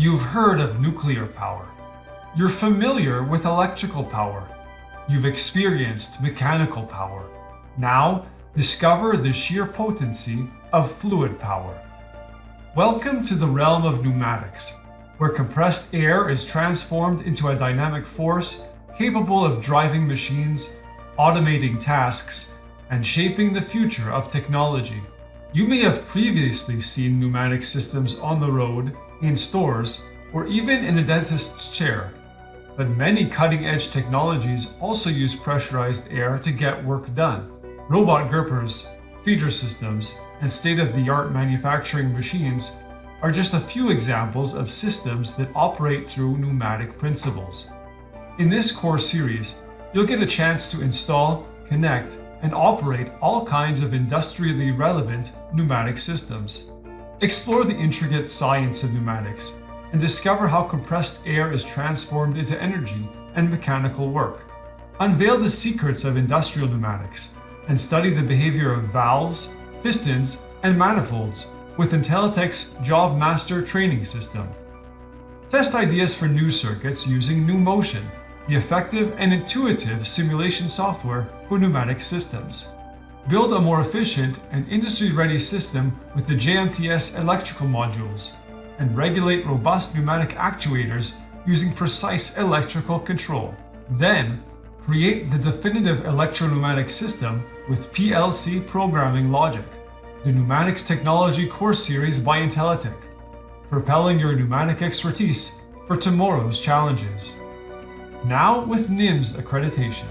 You've heard of nuclear power. You're familiar with electrical power. You've experienced mechanical power. Now, discover the sheer potency of fluid power. Welcome to the realm of pneumatics, where compressed air is transformed into a dynamic force capable of driving machines, automating tasks, and shaping the future of technology. You may have previously seen pneumatic systems on the road, in stores, or even in a dentist's chair. But many cutting-edge technologies also use pressurized air to get work done. Robot grippers, feeder systems, and state-of-the-art manufacturing machines are just a few examples of systems that operate through pneumatic principles. In this core series, you'll get a chance to install, connect, and operate all kinds of industrially relevant pneumatic systems. Explore the intricate science of pneumatics and discover how compressed air is transformed into energy and mechanical work. Unveil the secrets of industrial pneumatics and study the behavior of valves, pistons, and manifolds with Intelitek's JobMaster Training System. Test ideas for new circuits using NewMotion, the effective and intuitive simulation software for pneumatic systems. Build a more efficient and industry-ready system with the JMTS electrical modules, and regulate robust pneumatic actuators using precise electrical control. Then, create the definitive electro-pneumatic system with PLC programming logic. The Pneumatics Technology course series by Intelitek, propelling your pneumatic expertise for tomorrow's challenges. Now with NIMS accreditation.